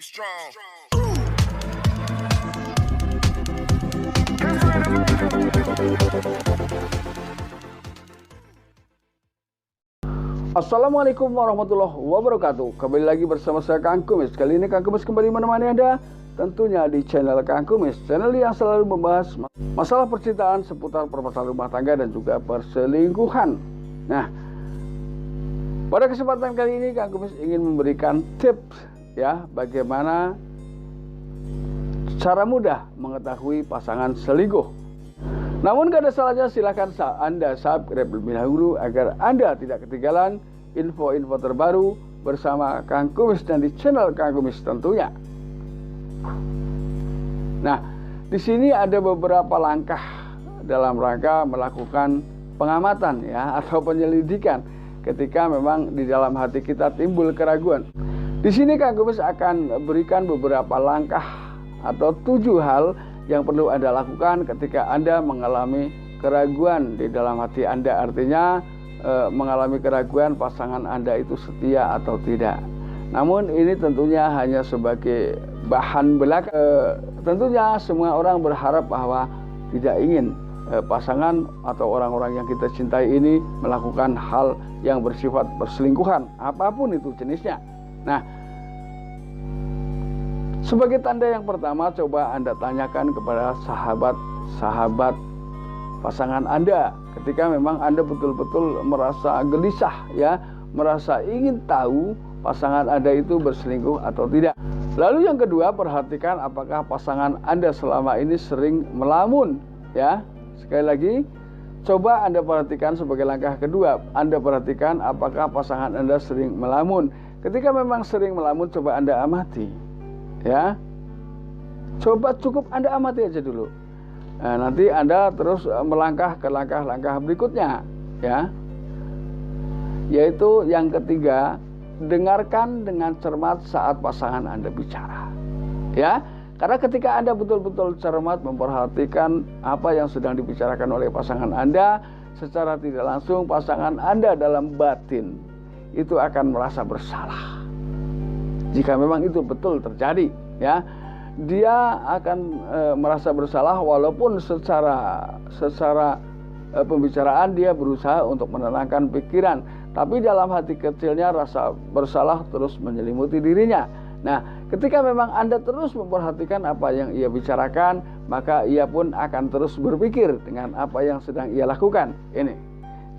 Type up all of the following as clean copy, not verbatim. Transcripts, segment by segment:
Be strong. Assalamualaikum warahmatullahi wabarakatuh. Kembali lagi bersama saya Kang Kumis. Kali ini Kang Kumis kembali menemani Anda tentunya di channel Kang Kumis, channel yang selalu membahas masalah percintaan seputar permasalahan rumah tangga dan juga perselingkuhan. Nah, pada kesempatan kali ini Kang Kumis ingin memberikan tips ya, bagaimana cara mudah mengetahui pasangan selingkuh. Namun gak ada salahnya silahkan Anda subscribe terlebih dahulu agar Anda tidak ketinggalan info-info terbaru bersama Kang Kumis dan di channel Kang Kumis tentunya. Nah, di sini ada beberapa langkah dalam rangka melakukan pengamatan ya atau penyelidikan ketika memang di dalam hati kita timbul keraguan. Di sini Kang Kumis akan berikan beberapa langkah atau 7 hal yang perlu Anda lakukan ketika Anda mengalami keraguan di dalam hati Anda. Artinya mengalami keraguan pasangan Anda itu setia atau tidak. Namun ini tentunya hanya sebagai bahan belaka. Tentunya semua orang berharap bahwa tidak ingin pasangan atau orang-orang yang kita cintai ini melakukan hal yang bersifat perselingkuhan, apapun itu jenisnya. Nah, sebagai tanda yang pertama, coba Anda tanyakan kepada sahabat-sahabat pasangan Anda ketika memang Anda betul-betul merasa gelisah ya, merasa ingin tahu pasangan Anda itu berselingkuh atau tidak. Lalu yang kedua, perhatikan apakah pasangan Anda selama ini sering melamun ya. Sekali lagi, coba Anda perhatikan sebagai langkah kedua, Anda perhatikan apakah pasangan Anda sering melamun. Ketika memang sering melamun, coba Anda amati ya. Coba cukup Anda amati aja dulu. Nah, nanti Anda terus melangkah ke langkah-langkah berikutnya ya. Yaitu yang ketiga, dengarkan dengan cermat saat pasangan Anda bicara. Ya. Karena ketika Anda betul-betul cermat memperhatikan apa yang sedang dibicarakan oleh pasangan Anda, secara tidak langsung pasangan Anda dalam batin itu akan merasa bersalah. Jika memang itu betul terjadi, ya, dia akan merasa bersalah walaupun secara pembicaraan dia berusaha untuk menenangkan pikiran, tapi dalam hati kecilnya rasa bersalah terus menyelimuti dirinya. Nah, ketika memang Anda terus memperhatikan apa yang ia bicarakan, maka ia pun akan terus berpikir dengan apa yang sedang ia lakukan. Ini.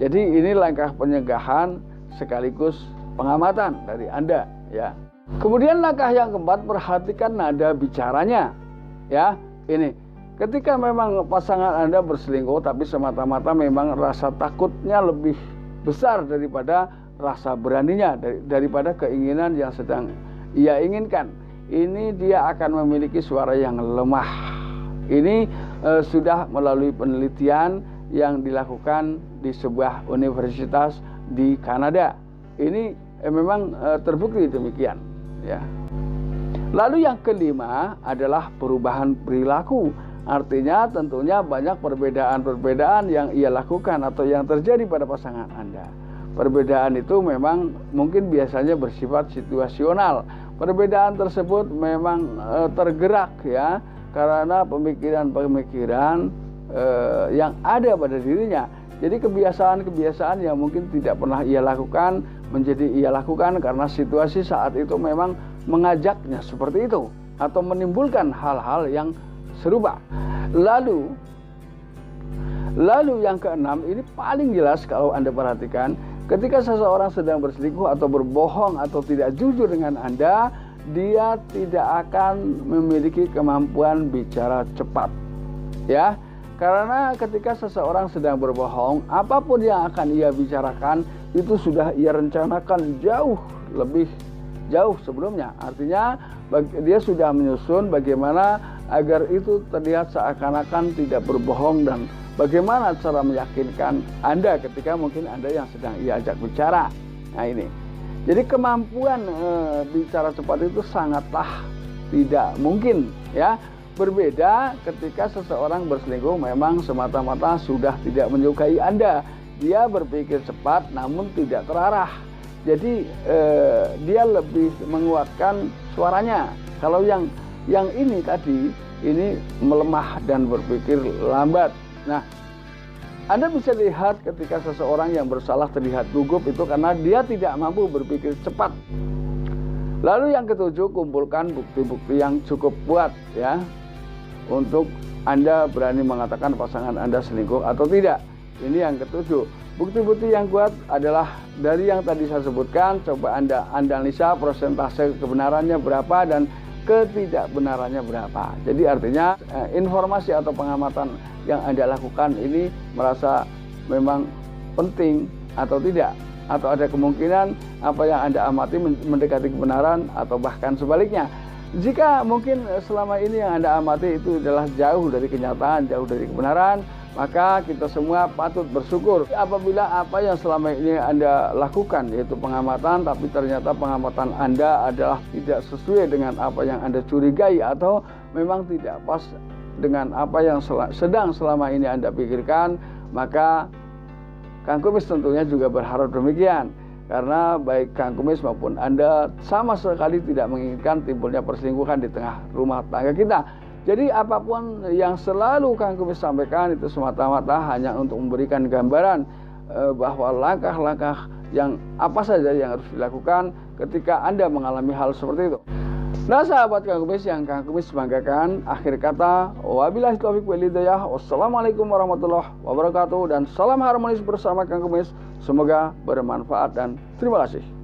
Jadi ini langkah pencegahan sekaligus pengamatan dari Anda, ya. Kemudian langkah yang keempat, perhatikan nada bicaranya. Ya, ini. Ketika memang pasangan Anda berselingkuh tapi semata-mata memang rasa takutnya lebih besar daripada rasa beraninya, daripada keinginan yang sedang ia inginkan. Ini dia akan memiliki suara yang lemah. Ini sudah melalui penelitian yang dilakukan di sebuah universitas di Kanada. Ini memang terbukti demikian ya. Lalu yang kelima adalah perubahan perilaku. Artinya tentunya banyak perbedaan-perbedaan yang ia lakukan atau yang terjadi pada pasangan Anda. Perbedaan itu memang mungkin biasanya bersifat situasional. Perbedaan tersebut memang tergerak ya karena pemikiran-pemikiran yang ada pada dirinya. Jadi kebiasaan-kebiasaan yang mungkin tidak pernah ia lakukan menjadi ia lakukan karena situasi saat itu memang mengajaknya seperti itu atau menimbulkan hal-hal yang serupa. Lalu yang keenam, ini paling jelas kalau Anda perhatikan, ketika seseorang sedang berselingkuh atau berbohong atau tidak jujur dengan Anda, dia tidak akan memiliki kemampuan bicara cepat. Ya. Karena ketika seseorang sedang berbohong, apapun yang akan ia bicarakan itu sudah ia rencanakan lebih jauh sebelumnya. Artinya dia sudah menyusun bagaimana agar itu terlihat seakan-akan tidak berbohong dan bagaimana cara meyakinkan Anda ketika mungkin Anda yang sedang ia ajak bicara. Nah ini. Jadi kemampuan bicara cepat itu sangatlah tidak mungkin ya. Berbeda ketika seseorang berselingkuh memang semata-mata sudah tidak menyukai Anda. Dia berpikir cepat namun tidak terarah. Jadi dia lebih menguatkan suaranya. Kalau yang ini tadi, ini melemah dan berpikir lambat. Nah, Anda bisa lihat ketika seseorang yang bersalah terlihat gugup itu karena dia tidak mampu berpikir cepat. Lalu yang ketujuh, kumpulkan bukti-bukti yang cukup kuat ya untuk Anda berani mengatakan pasangan Anda selingkuh atau tidak. Ini yang ketujuh. Bukti-bukti yang kuat adalah dari yang tadi saya sebutkan. Coba Anda analisa persentase kebenarannya berapa dan ketidakbenarannya berapa. Jadi artinya informasi atau pengamatan yang Anda lakukan ini merasa memang penting atau tidak, atau ada kemungkinan apa yang Anda amati mendekati kebenaran atau bahkan sebaliknya. Jika mungkin selama ini yang Anda amati itu adalah jauh dari kenyataan, jauh dari kebenaran, maka kita semua patut bersyukur. Apabila apa yang selama ini Anda lakukan yaitu pengamatan, tapi ternyata pengamatan Anda adalah tidak sesuai dengan apa yang Anda curigai atau memang tidak pas dengan apa yang sedang selama ini Anda pikirkan, maka Kang Kumis tentunya juga berharap demikian. Karena baik Kang Kumis maupun Anda sama sekali tidak menginginkan timbulnya perselingkuhan di tengah rumah tangga kita. Jadi apapun yang selalu Kang Kumis sampaikan itu semata-mata hanya untuk memberikan gambaran bahwa langkah-langkah yang apa saja yang harus dilakukan ketika Anda mengalami hal seperti itu. Nah sahabat Kang Kumis yang Kang Kumis banggakan, akhir kata wabillahi taufiq wal hidayah. Wassalamualaikum warahmatullahi wabarakatuh dan salam harmonis bersama Kang Kumis. Semoga bermanfaat dan terima kasih.